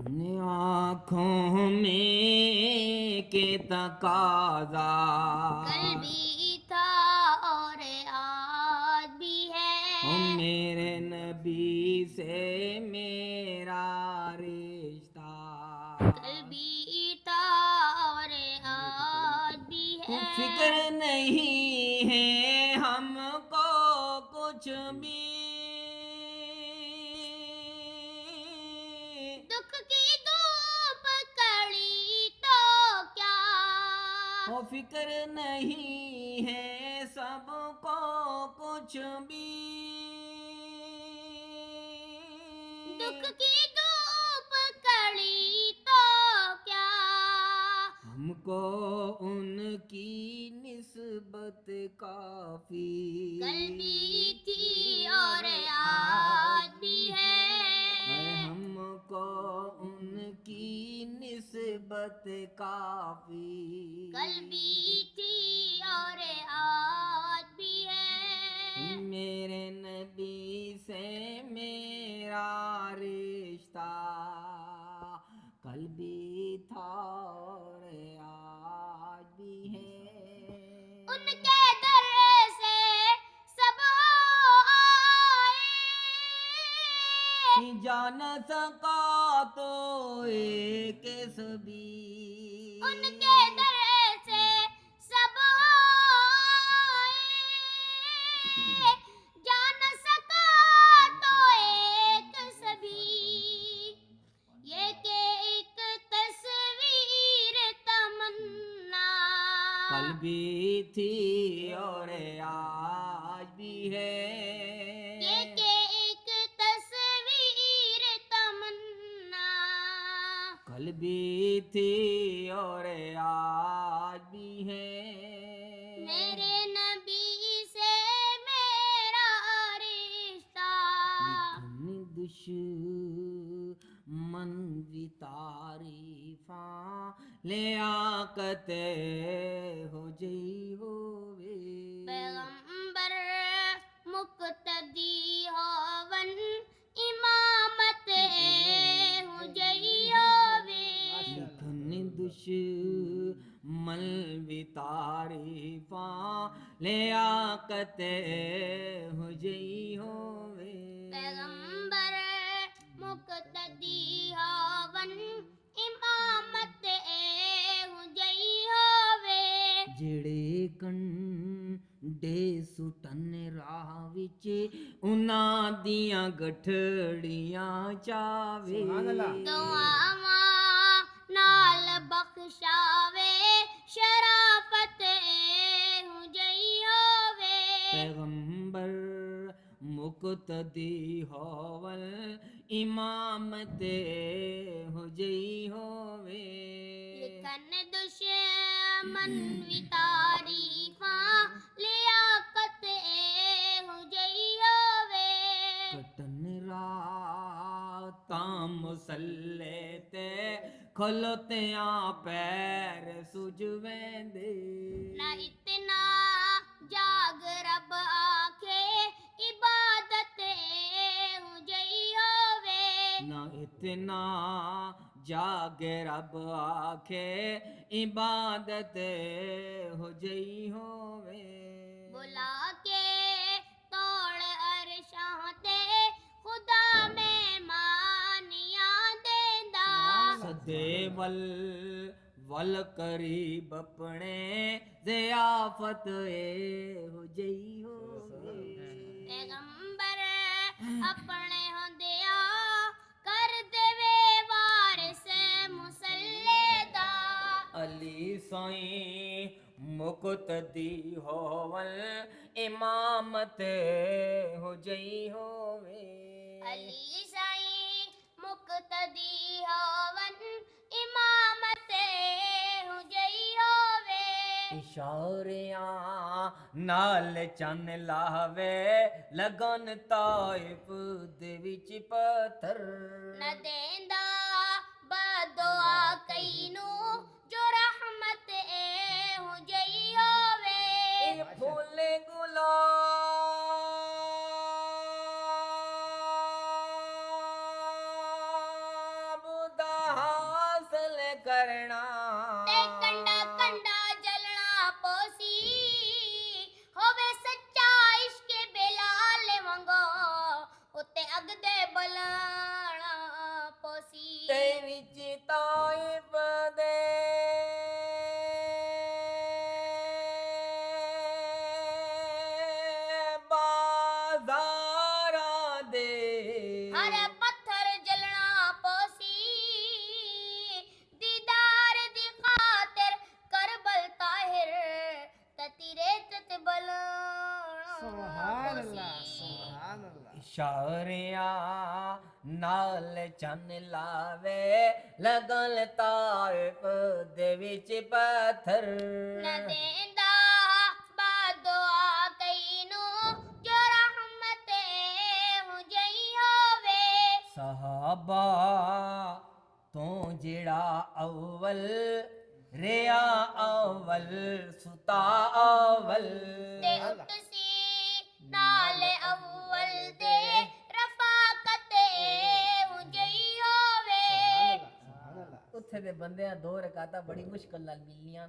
اپنے آنکھوں میں کے تقاضا کل بھی تھا اور آج بھی ہے، میرے نبی سے میرا رشتہ کل بھی تھا اور آج بھی ہے، فکر نہیں ہے ہم کو کچھ بھی دکھ کی دھوپ کڑی تو کیا، فکر نہیں ہے سب کو کچھ بھی دکھ کی دھوپ کڑی تو کیا، ہم کو ان کی نسبت کافی کل بھی تھی اور آج بھی ہے، ہم کو ان کی نسبت کافی کل بھی تھی اور آج بھی ہے، میرے نبی سے میرا رشتہ کل بھی تھا اور آج بھی ہے ان کے در سے سب آئے، جا نہ سکا تو ایک سبھی ان کے در سے سب آئے، جا نہ سکا تو ایک سبھی، یہ کہ ایک تصویر تمنا کل بھی تھی اور آج بھی ہے یہ کہ ایک تصویر تمنا، کل بھی تھی اور آج بھی ہے میرے نبی سے میرا رشتہ، لکھن دشمن بھی تعریفاں لیاقت ہو جئی ہووے پیغمبر مقتدی ہوون امامت ہو جئی ہووے، لکھن دشمن بھی تعریفاں لیاقت ہو جئی ہووے پیغمبر مقتدی ہوون امامت ہو جئی ہووے، جڑے کنڈے سٹن راہ وچ انہاں دیاں گٹھڑیاں چاوے دعاواں نال بخشاوے شرافت ہو جئی ہووے، پیغمبر مقتدی ہوول امامت ہو جئی ہووے لکھن دشمن وی تعریفاں لیاقت ہو جئی ہووے، کٹن راتاں مسلے تے کھلوتیاں پیر سجویندے نہ اتنا جاگ رب آکھے عبادت ہو جئی ہووے، نہ اتنا جاگے رب آکھے عبادت ہو جئی ہووے بلا کے توڑ عرشاں تے خدا مہمانیاں دیندا، سدے ول قریب اپنے ضیافت ہو جئی ہووے پیغمبر اپنے ہوندیا کر دے وارث مسلے دا، علی سائیں مقتدی ہوول امامت ہو جئی ہووے علی سائیں مقتدی ہوون امامت ہو جئی ہووے، اشاریاں نال چن لاوے لگن طائف دے وچ پتھر نہ دیندا بدعا کئینو جو رحمت ہو جئی ہووے، پھول گلاب دا ਹਾਸਲ ਕਰਨਾ ਤੇ ਕੰਡਾ ਕੰਡਾ ਜਲਣਾ ਪੋਸੀ ਹੋਵੇ ਸੱਚਾ ਇਸ਼ਕ ਬਿਲਾਲ ਵਾਂਗੋ ਉੱਤੇ ਅਗ ਦੇ ਬਲਣਾ ਪੋਸੀ ਤੇ ਵਿੱਚ ਤਾਇਬ ਦੇ ਬਾਜ਼ਾਰਾਂ ਦੇ ਹਰ ਪੱਥਰ ਜਲਣਾ ਪੋਸੀ ਦੀਦਾਰ ਦੀ ਖਾਤਰ ਕਰਬਲ ਤਾਹਿਰ ਤਤੀਰੇ ਤਤ ਬਲਣਾ ਸੁਭਾਨ ਅੱਲਾਹ ਪੋਸੀ ਸੁਭਾਨ ਅੱਲਾਹ ਇਸ਼ਾਰਿਆਂ ਨਾਲ ਚੰਨ ਲਾਵੇ ਲਗਨ ਤਾਇਫ ਦੇ ਵਿੱਚ ਪੱਥਰ ਨਾ ਦੇਂਦਾ ਬਦੁਆ ਕਈ ਨੂੰ ਜੋ ਰਹਿਮਤ ਹੋ ਜਈ ਹੋਵੇ ਸਹਾਬਾ ਤੋਂ ਜਿਹੜਾ ਅਵਲ ਰਿਆ ਅਵਲ ਸੁਤਾ ਅਵਲ ਤੇ ਉੱਟ ਸੀ ਨਾਲ ਅਵਲ ਦੇ ਰਫਾਕਤ ਹੋ ਜਈ ਹੋਵੇ ਸੁਭਾਨ ਅੱਲਾਹ ਉੱਥੇ ਦੇ ਬੰਦਿਆਂ ਦੋ ਰਕਾਤਾਂ ਬੜੀ ਮੁਸ਼ਕਲ ਨਾਲ ਮਿਲਨੀਆਂ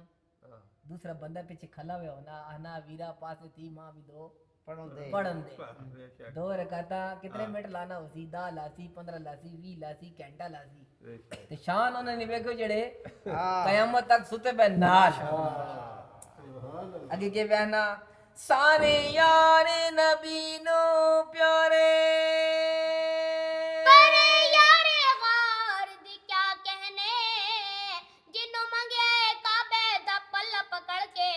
ਦੂਸਰਾ ਬੰਦਾ ਪਿੱਛੇ ਖਲਾ ਹੋਇਆ ਹੋਣਾ ਆਨਾ ਵੀਰਾ ਪਾਸੇ ਤੀ ਮਾਂ ਵੀ ਦੋ ਪੜ੍ਹਦੇ ਪੜਨ ਦੇ ਦੋ ਰਕਾਤਾਂ ਕਿਤਨੇ ਮਿੰਟ ਲਾਣਾ ਉਸੀ 10 ਲਾਸੀ 15 ਲਾਸੀ 20 ਲਾਸੀ ਘੰਟਾ ਲਾਸੀ ਤੇ ਸ਼ਾਨ ਉਹਨਾਂ ਨੇ ਵੇਖੋ ਜਿਹੜੇ قیامت تک ستے پہ نال اگے کے بہنا سارے یار نبی نو پیارے پر یار غار دی کیا کہنے جنوں منگے کعبے دا پل پکڑ کے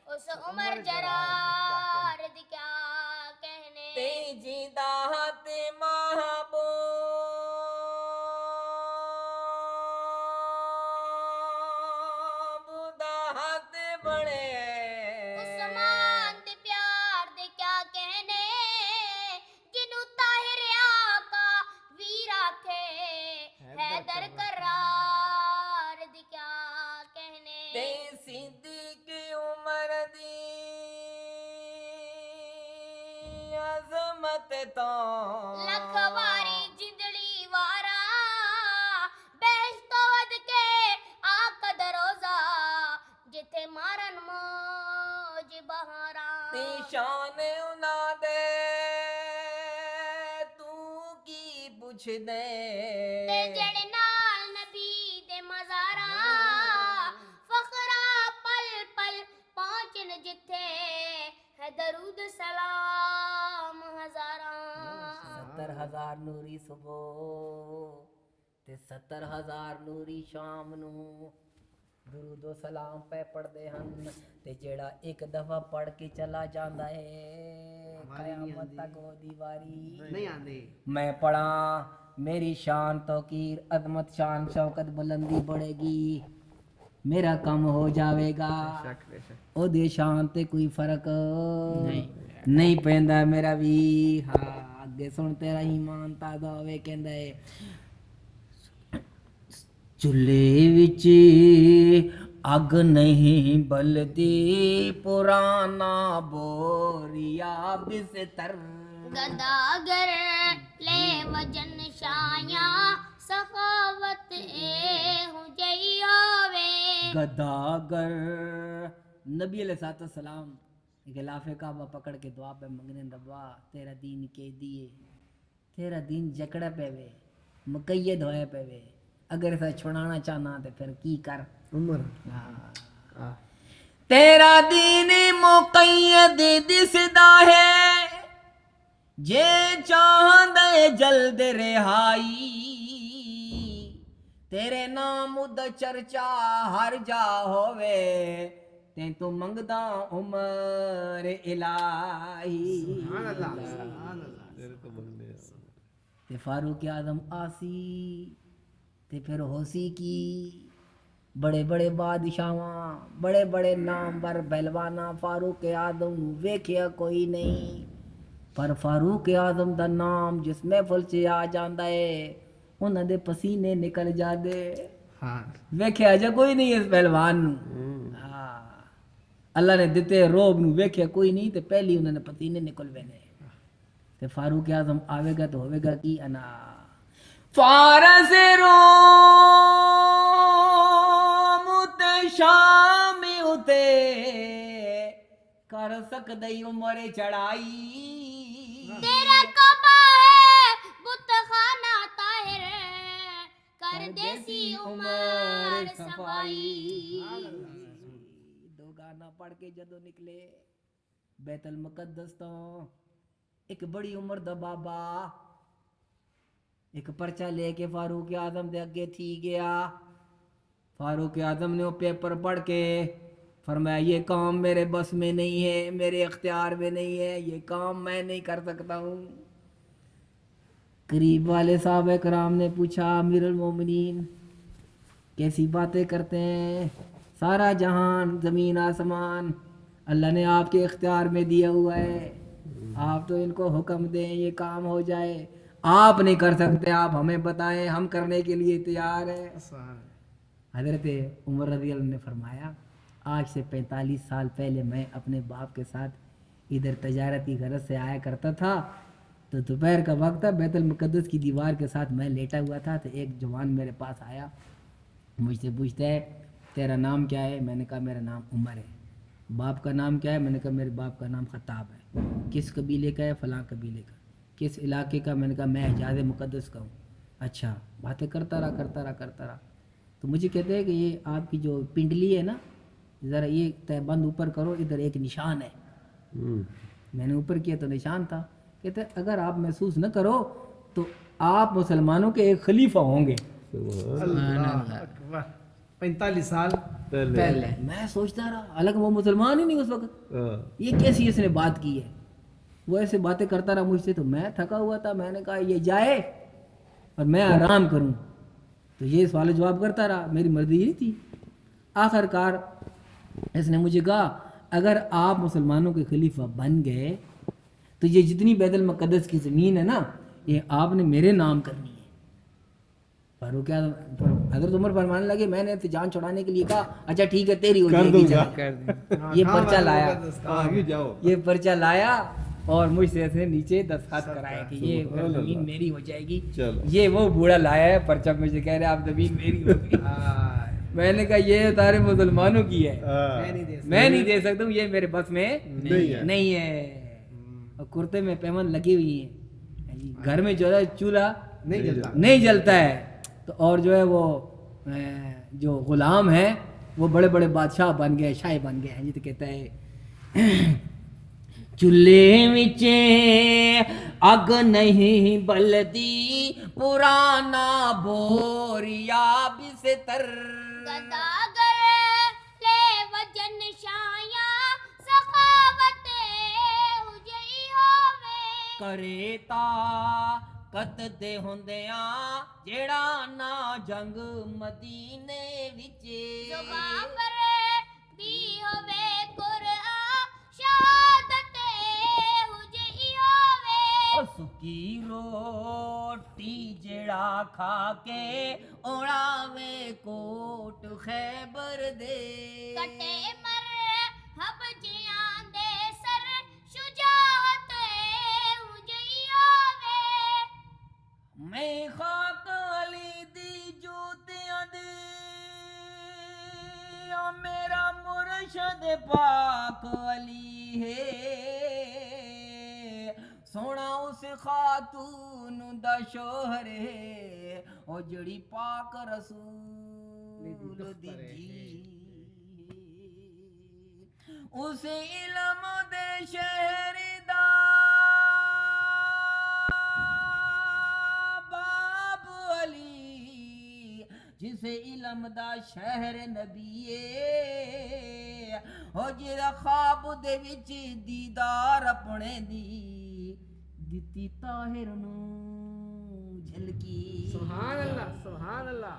اس عمر جرار دی کیا کہنے تے جیندہ تے محبوب دا ہاتھ بڑے عثمان دے پیار دے کیا کہنے جنوں طاہر آقا ویر آکھے حیدر کرار دی کیا کہنے تے صدیق عمر دی عظمت تو لکھ واری جندڑی وارا بیش تو ود کے آقا دا روزہ جتھے مارن موج بہاراں تے شان انہاں دے تو کی پوچھ دے تے جڑے نال نبی دے مزاراں فخرا پل پل پہنچن جتھے ہے درود سلام ہزاراں 70,000 نوری صبح تے 70,000 نوری شام نو درود و سلام پہ پڑھدے ہن تے جیڑا ایک دفعہ پڑھ کے چلا جاندا ہے قیامت تک وہ دیواری نہیں آندے میں پڑھا میری شان توقیر عظمت شان شوکت بلندی بڑھے گی میرا کم ہو جاوے گا او دے شان تے کوئی فرق نہیں پیندا میرا بھی ہاں اگے سن تیرا ایمان تازہ ہوے کہندا ہے چولہے وچ اگ نہیں بلدی پرانا بوریا بستر گداگر لے وجن شایاں سخاوت اے ہو جئی ہووے گداگر نبی علیہ الصلوۃ والسلام غلاف کعبہ پکڑ کے دعا پہ منگنے دبا تیرا دین کے دیے تیرا دین جکڑا پہ وے مقید ہوئے پہ وے اگر اسے چھڑانا چاہنا تو پھر کی کر عمر تیرا دین مقید دسدا ہے جے چاہندے جلد رہائی تیرے نام دا چرچا ہر جا ہووے تین تو منگدا عمر الہی سبحان اللہ سبحان اللہ تے فاروق اعظم آسی تے پھر ہوسی کی بڑے بڑے بادشاہاں بڑے بڑے نامور پہلوانا فاروق اعظم نو ویکھیا کوئی نہیں پر فاروق اعظم دا نام جس محفل چ آ جاندا ہے انہاں دے پسینے نکل جاندے ہاں ویکھیا جا کوئی نہیں اس پہلوان نو ہاں اللہ نے دتے روب نو ویکھیا کوئی نہیں تے پہلی انہاں نے پسینے نکل وینے فاروق اعظم آوے گا تو ہوے گا کی انا فارس رو دئی عمر چڑھائی تیرا کعبہ ہے بت خانہ طاہر کر دیسی عمر صفائی. دو گانا پڑھ کے جدو نکلے بیت المقدس تو ایک بڑی عمر دا بابا ایک پرچہ لے کے فاروق اعظم دے اگے تھی گیا. فاروق اعظم نے وہ پیپر پڑھ کے فرمایا یہ کام میرے بس میں نہیں ہے, میرے اختیار میں نہیں ہے, یہ کام میں نہیں کر سکتا ہوں. قریب والے صحابہ کرام نے پوچھا امیر المومنین کیسی باتیں کرتے ہیں, سارا جہان زمین آسمان اللہ نے آپ کے اختیار میں دیا ہوا ہے, آپ تو ان کو حکم دیں یہ کام ہو جائے, آپ نہیں کر سکتے, آپ ہمیں بتائیں ہم کرنے کے لیے تیار ہیں. حضرت عمر رضی اللہ عنہ نے فرمایا آج سے 45 سال پہلے میں اپنے باپ کے ساتھ ادھر تجارتی غرض سے آیا کرتا تھا, تو دوپہر کا وقت تھا, بیت المقدس کی دیوار کے ساتھ میں لیٹا ہوا تھا, تو ایک جوان میرے پاس آیا, مجھ سے پوچھتا ہے تیرا نام کیا ہے؟ میں نے کہا میرا نام عمر ہے. باپ کا نام کیا ہے؟ میں نے کہا میرے باپ کا نام خطاب ہے. کس قبیلے کا ہے؟ فلاں قبیلے کا. کس علاقے کا؟ میں نے کہا میں حجاز مقدس کا ہوں. اچھا, باتیں کرتا رہا. تو مجھے کہتے ہیں کہ یہ آپ کی جو پنڈلی ہے نا, ذرا یہ تہ بند اوپر کرو, ادھر ایک نشان ہے. میں نے اوپر کیا تو نشان تھا. کہتے اگر آپ محسوس نہ کرو تو آپ مسلمانوں کے ایک خلیفہ ہوں گے. 45 سال پہلے میں سوچتا رہا, حالانکہ وہ مسلمان ہی نہیں اس وقت, یہ کیسی اس نے بات کی ہے. وہ ایسے باتیں کرتا رہا مجھ سے, تو میں تھکا ہوا تھا, میں نے کہا یہ جائے اور میں آرام کروں. تو یہ سوال جواب کرتا رہا, میری مرضی ہی تھی. آخر کار اس نے مجھے کہا اگر آپ مسلمانوں کے خلیفہ بن گئے تو یہ جتنی بیت المقدس کی زمین ہے نا یہ آپ نے میرے نام کرنی ہے. فاروق حضرت عمر فرمانے لگے میں نے جان چھڑانے کے لیے کہا اچھا ٹھیک ہے تیری ہو جائے گی. یہ پرچہ لایا اور مجھ سے ایسے نیچے دستخط کرایا کہ یہ زمین میری ہو جائے گی. یہ وہ بوڑھا لایا ہے پرچہ, مجھے کہہ رہے آپ زمین میری ہوگی. میں نے کہا یہ سارے مسلمانوں کی ہے, میں نہیں دے سکتا ہوں, یہ میرے بس میں نہیں ہے. اور کرتے میں پیمن لگی ہوئی ہیں, گھر میں جو ہے چولہا نہیں جلتا ہے. تو اور جو ہے وہ جو غلام ہے وہ بڑے بڑے بادشاہ بن گئے, شاہ بن گئے ہیں. یہ تو کہتا ہے چولہے وچ اگ نہیں بلدی پرانا بوریا بستر گداگر لے وجن شایاں سخاوت ہوجئی ہووے کرے تا قد دے ہوندیاں جیڑا نا جنگ مدینے وچ زباں پر بھی ہووے قرآن شہادت ہوجئی ہووے سکی روٹی جیڑا کھا کے اڑاوے کوٹ خیبر دے کٹے مر ہب جیاں دے سر شجاعت ہوجئی ہووے میں خاک علی دی جوتیاں دی میرا مرشد پاک علی ہے سونا اس خاتون دا شوہر ہے او جڑی پاک رسول دی جی اس علم دے شہر دا باب علی جس علم دا شہر نبی او جڑا خواب دے وچ دیدار اپنے دی دتی طاہر نو جھلکی. سبحان اللہ سبحان اللہ.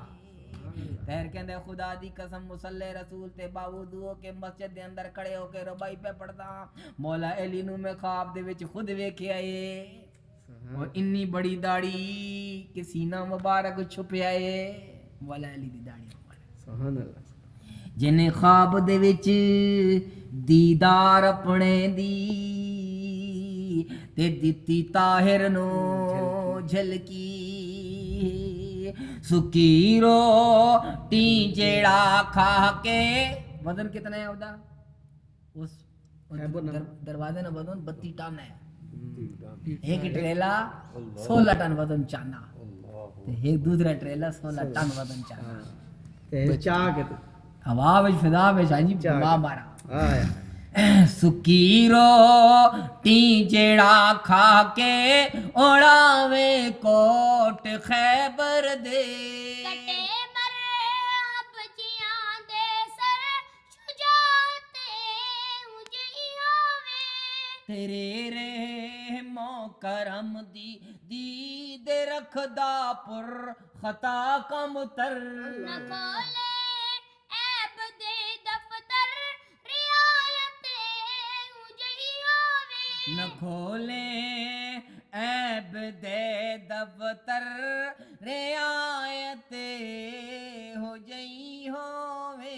خیر کہندے خدا دی قسم مصلی رسول تے باوضو کے مسجد دے اندر کھڑے ہو کے ربائی پہ پڑھدا مولا علی نو میں خواب دے وچ خود ویکھیا اے اور انی بڑی داڑھی کہ سینہ مبارک چھپیا اے مولا علی دی داڑھی مبارک. سبحان اللہ. جن خواب دے وچ دیدار اپنے دی تے دتی طاہر نو جھلکی سکی روٹی جیڑا کھا کے وزن کتنا ہے اودا اس دروازے نہ وزن 32 ٹن ہے ایک ٹریلا 16 ٹن وزن چانا ایک دوسرا ٹریلا 16 ٹن وزن چانا چاہ کے ہوا وچ فضا وچ ہاں جی بما مارا آیا سکی روٹی جیڑا کھا کے اڑاوے کوٹ خیبر دے کٹے مرحب جیاں دے سر شجاعتے اجئی ہووے تیرے رحم و کرم دی دید رکھدا پر خطا کم تر نہ کھولے عیب دے دفتر رعایت اجئی ہووے نہ کھولے عیب دے دفتر رعایت ہو جئی ہووے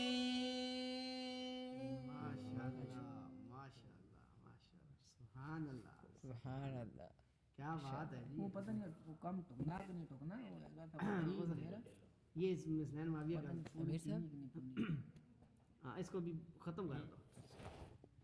سبحان اللہ سبحان اللہ کیا بات ہے جی وہ پتہ نہیں وہ کم ٹکنا کہ نہیں ٹکنا وہ لگا تھا یہ اس مسنین معاویہ کا امیر صاحب ہاں اس کو بھی ختم کر دو